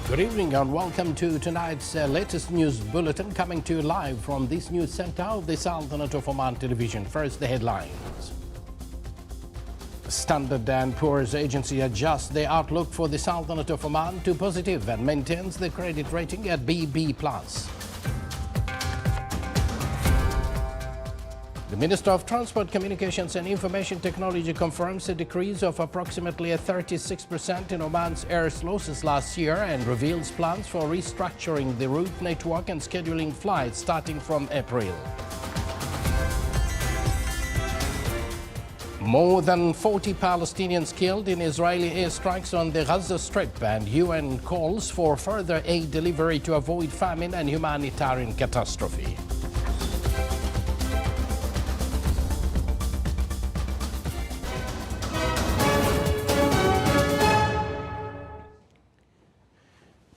Good evening and welcome to tonight's latest news bulletin, coming to you live from this news center of the Sultanate of Oman television. First, the headlines. Standard & Poor's agency adjusts the outlook for the Sultanate of Oman to positive and maintains the credit rating at BB+. The Minister of Transport, Communications and Information Technology confirms a decrease of approximately 36% in Oman's air losses last year and reveals plans for restructuring the route network and scheduling flights starting from April. More than 40 Palestinians killed in Israeli airstrikes on the Gaza Strip, and UN calls for further aid delivery to avoid famine and humanitarian catastrophe.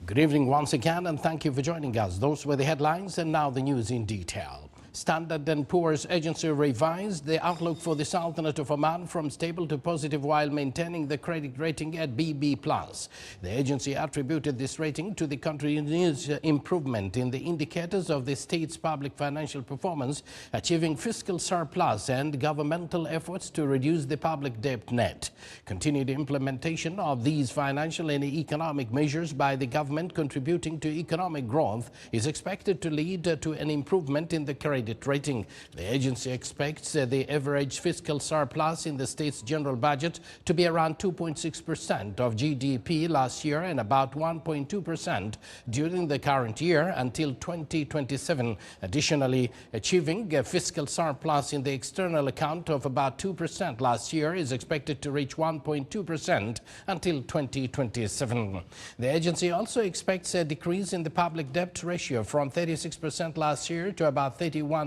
Good evening once again, and thank you for joining us. Those were the headlines, and now the news in detail. Standard & Poor's agency revised the outlook for the Sultanate of Oman from stable to positive while maintaining the credit rating at BB+. The agency attributed this rating to the continuous improvement in the indicators of the state's public financial performance, achieving fiscal surplus and governmental efforts to reduce the public debt net. Continued implementation of these financial and economic measures by the government contributing to economic growth is expected to lead to an improvement in the credit rating. The agency expects the average fiscal surplus in the state's general budget to be around 2.6% of GDP last year and about 1.2% during the current year until 2027. Additionally, achieving a fiscal surplus in the external account of about 2% last year is expected to reach 1.2% until 2027. The agency also expects a decrease in the public debt ratio from 36% last year to about 31%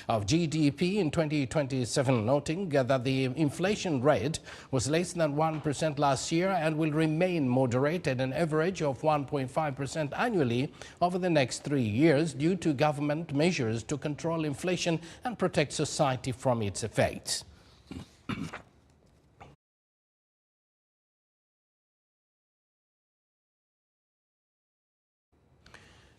of GDP in 2027, noting that the inflation rate was less than 1% last year and will remain moderate at an average of 1.5% annually over the next 3 years due to government measures to control inflation and protect society from its effects.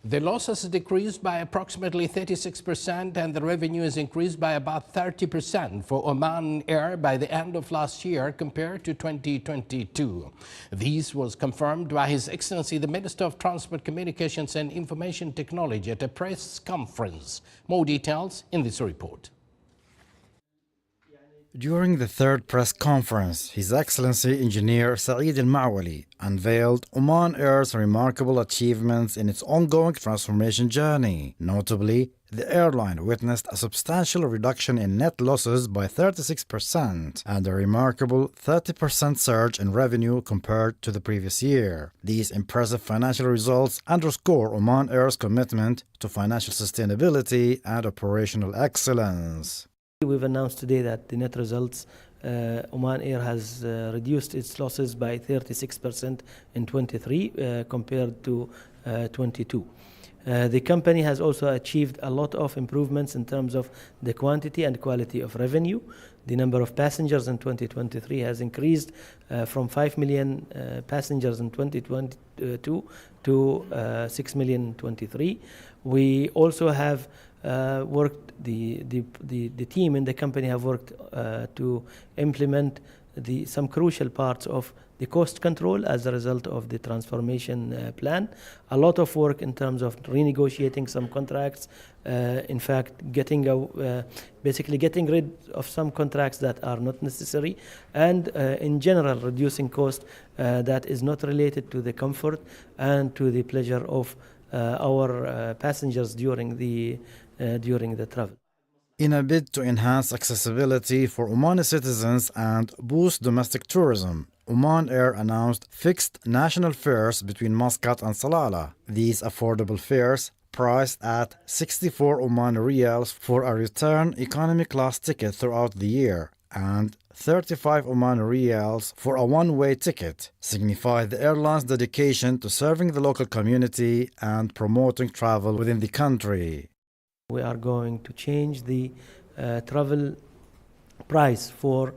The losses decreased by approximately 36% and the revenue is increased by about 30% for Oman Air by the end of last year compared to 2022. This was confirmed by His Excellency the Minister of Transport, Communications and Information Technology at a press conference. More details in this report. During the third press conference, His Excellency Engineer Saeed Al-Ma'wali unveiled Oman Air's remarkable achievements in its ongoing transformation journey. Notably, the airline witnessed a substantial reduction in net losses by 36% and a remarkable 30% surge in revenue compared to the previous year. These impressive financial results underscore Oman Air's commitment to financial sustainability and operational excellence. We've announced today that the net results, Oman Air has reduced its losses by 36% in 23 compared to 22. The company has also achieved a lot of improvements in terms of the quantity and quality of revenue. The number of passengers in 2023 has increased from 5 million passengers in 2022 to 6 million in 23. We also have worked, the team in the company have worked to implement some crucial parts of the cost control as a result of the transformation plan. A lot of work in terms of renegotiating some contracts, in fact basically getting rid of some contracts that are not necessary, and in general reducing cost that is not related to the comfort and to the pleasure of our passengers during the travel. In a bid to enhance accessibility for Omani citizens and boost domestic tourism, Oman Air announced fixed national fares between Muscat and Salalah. These affordable fares, priced at 64 Omani riyals for a return economy class ticket throughout the year, and 35 Omani riyals for a one-way ticket, signify the airline's dedication to serving the local community and promoting travel within the country. We are going to change the travel price for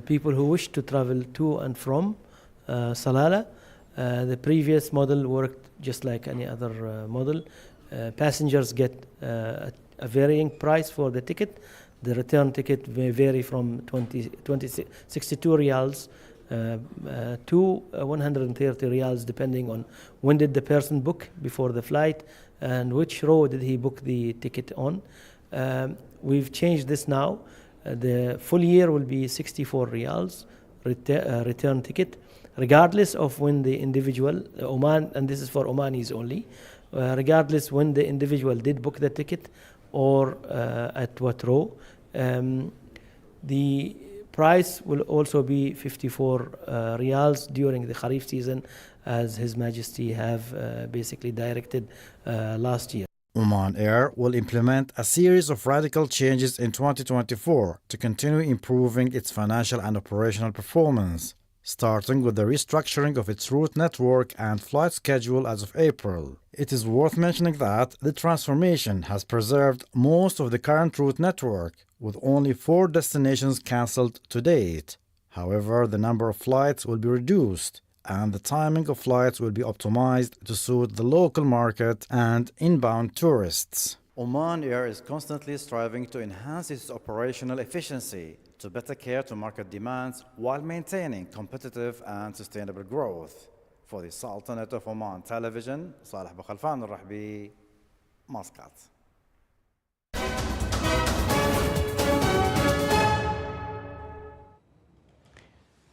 people who wish to travel to and from Salalah The previous model worked just like any other model. Passengers get a varying price for the ticket. The return ticket may vary from 62 riyals to 130 riyals, depending on when did the person book before the flight and which row did he book the ticket on. We've changed this now. The full year will be 64 riyals return ticket, regardless of when the individual, Oman, and this is for Omanis only, regardless when the individual did book the ticket or at what row. The price will also be 54 riyals during the Kharif season, as His Majesty have basically directed last year. Oman Air will implement a series of radical changes in 2024 to continue improving its financial and operational performance, starting with the restructuring of its route network and flight schedule as of April. It is worth mentioning that the transformation has preserved most of the current route network, with only 4 destinations cancelled to date. However, the number of flights will be reduced, and the timing of flights will be optimized to suit the local market and inbound tourists. Oman Air is constantly striving to enhance its operational efficiency to better cater to market demands while maintaining competitive and sustainable growth. For the Sultanate of Oman Television, Saleh Bukhalfan al-Rahbi, Muscat.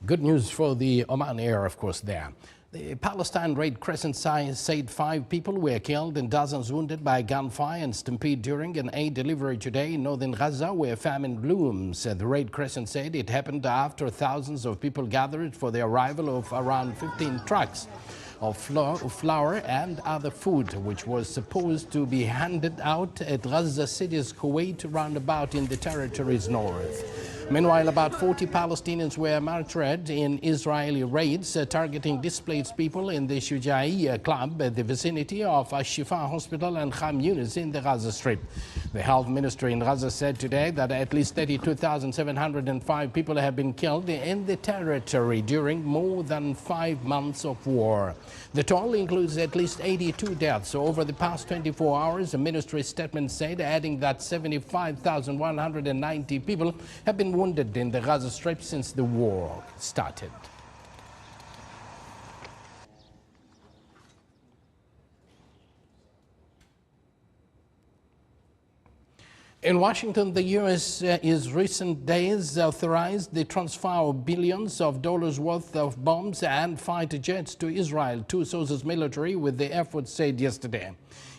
Good news for the Oman Air, of course, there. The Palestine Red Crescent said 5 people were killed and dozens wounded by gunfire and stampede during an aid delivery today in northern Gaza, where famine blooms. The Red Crescent said it happened after thousands of people gathered for the arrival of around 15 trucks of flour and other food, which was supposed to be handed out at Gaza City's Kuwait roundabout in the territory's north. Meanwhile, about 40 Palestinians were martyred in Israeli raids targeting displaced people in the Shujai club at the vicinity of Al-Shifa Hospital and Khan Yunis in the Gaza Strip. The health ministry in Gaza said today that at least 32,705 people have been killed in the territory during more than 5 months of war. The toll includes at least 82 deaths over the past 24 hours, the ministry statement said, adding that 75,190 people have been wounded in the Gaza Strip since the war started. In Washington, the U.S. in recent days authorized the transfer of billions of dollars worth of bombs and fighter jets to Israel, 2 sources military with the Air Force said yesterday.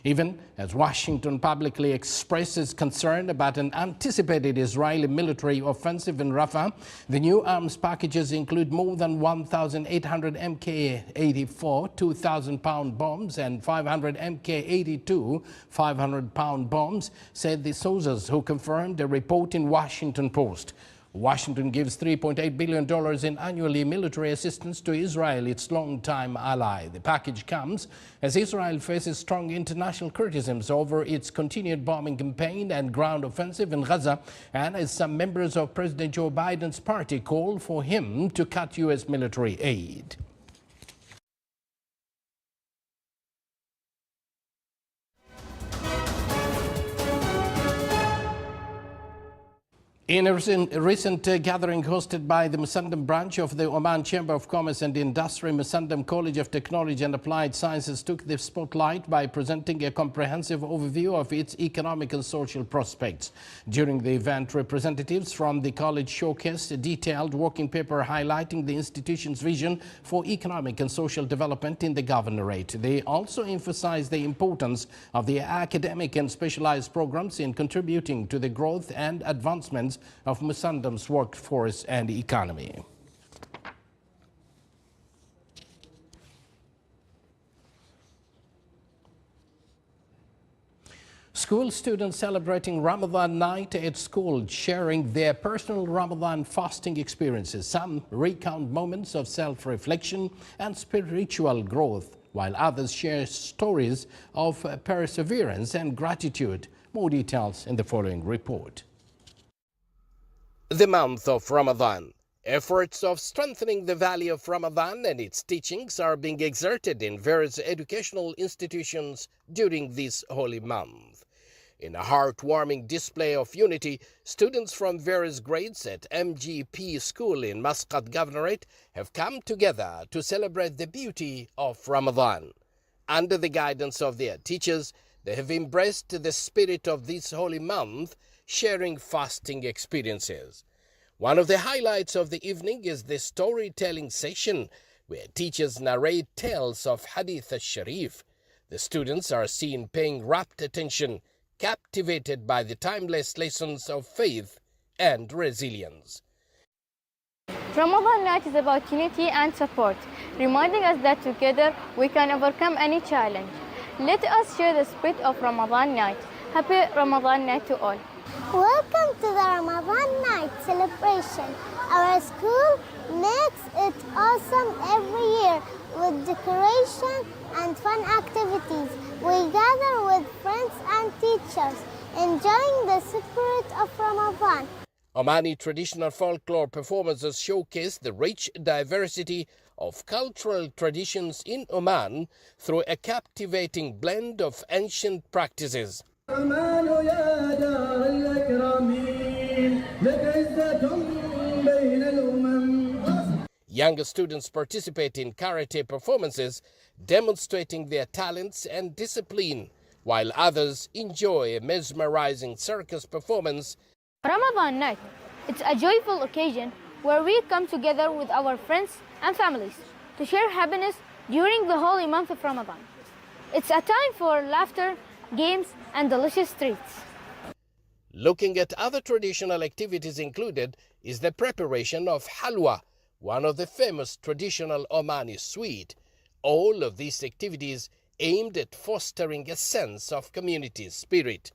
Even as Washington publicly expresses concern about an anticipated Israeli military offensive in Rafah, the new arms packages include more than 1,800 Mk-84 2,000-pound bombs and 500 Mk-82 500-pound bombs, said the sources who confirmed a report in Washington Post. Washington gives $3.8 billion in annually military assistance to Israel, its longtime ally. The package comes as Israel faces strong international criticisms over its continued bombing campaign and ground offensive in Gaza, and as some members of President Joe Biden's party call for him to cut U.S. military aid. In a recent gathering hosted by the Musandam branch of the Oman Chamber of Commerce and Industry, Musandam College of Technology and Applied Sciences took the spotlight by presenting a comprehensive overview of its economic and social prospects. During the event, representatives from the college showcased a detailed working paper highlighting the institution's vision for economic and social development in the governorate. They also emphasized the importance of the academic and specialized programs in contributing to the growth and advancements of Musandam's workforce and economy. School students celebrating Ramadan night at school, sharing their personal Ramadan fasting experiences. Some recount moments of self-reflection and spiritual growth, while others share stories of perseverance and gratitude. More details in the following report. The month of Ramadan Efforts of strengthening the value of Ramadan and its teachings are being exerted in various educational institutions during this holy month. In a heartwarming display of unity, students from various grades at MGP School in Muscat Governorate have come together to celebrate the beauty of Ramadan. Under the guidance of their teachers, they have embraced the spirit of this holy month, sharing fasting experiences. One of the highlights of the evening is the storytelling session, where teachers narrate tales of Hadith al-Sharif. The students are seen paying rapt attention, captivated by the timeless lessons of faith and resilience. Ramadan night is about unity and support, reminding us that together we can overcome any challenge. Let us share the spirit of Ramadan night. Happy Ramadan night to all. Welcome to the Ramadan night celebration. Our school makes it awesome every year with decoration and fun activities. We gather with friends and teachers, enjoying the spirit of Ramadan. Omani traditional folklore performances showcase the rich diversity of cultural traditions in Oman through a captivating blend of ancient practices. Younger students participate in karate performances, demonstrating their talents and discipline, while others enjoy a mesmerizing circus performance. Ramadan night, it's a joyful occasion where we come together with our friends and families to share happiness during the holy month of Ramadan. It's a time for laughter, games, and delicious treats. Looking at other traditional activities included is the preparation of halwa, one of the famous traditional Omani sweet. All of these activities aimed at fostering a sense of community spirit.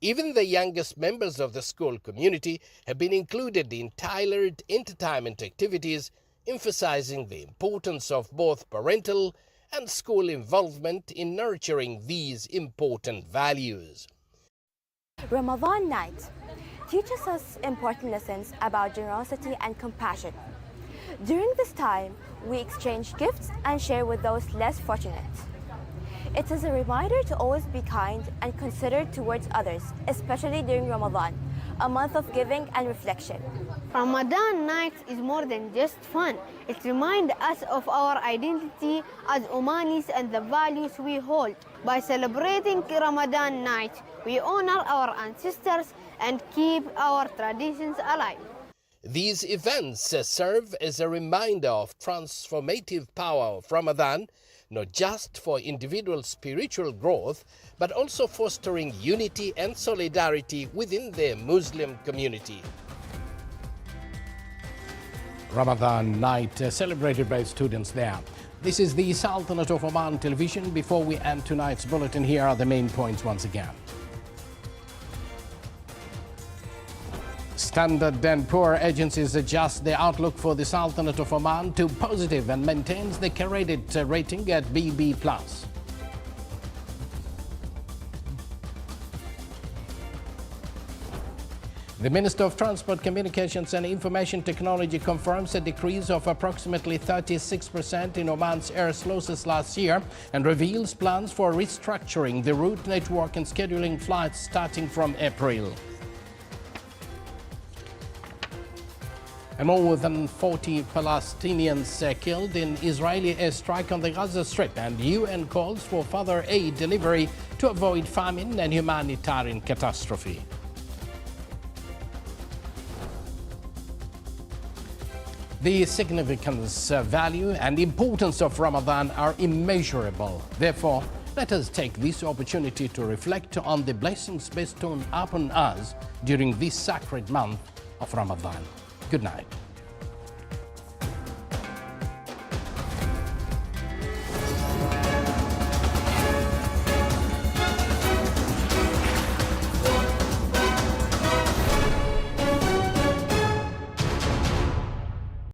Even the youngest members of the school community have been included in tailored entertainment activities, emphasizing the importance of both parental and school involvement in nurturing these important values. Ramadan night teaches us important lessons about generosity and compassion. During this time, we exchange gifts and share with those less fortunate. It is a reminder to always be kind and considerate towards others, especially during Ramadan, a month of giving and reflection. Ramadan night is more than just fun. It reminds us of our identity as Omanis and the values we hold. By celebrating Ramadan night, we honor our ancestors and keep our traditions alive. These events serve as a reminder of transformative power of Ramadan, not just for individual spiritual growth, but also fostering unity and solidarity within the Muslim community. Ramadan night celebrated by students there. This is the Sultanate of Oman television. Before we end tonight's bulletin, here are the main points once again. Standard and Poor agencies adjust the outlook for the Sultanate of Oman to positive and maintains the credit rating at BB+. The Minister of Transport, Communications and Information Technology confirms a decrease of approximately 36% in Oman's air losses last year and reveals plans for restructuring the route network and scheduling flights starting from April. And more than 40 Palestinians killed in Israeli airstrike on the Gaza Strip, and UN calls for further aid delivery to avoid famine and humanitarian catastrophe. The significance, value and importance of Ramadan are immeasurable. Therefore, let us take this opportunity to reflect on the blessings bestowed upon us during this sacred month of Ramadan. Good night.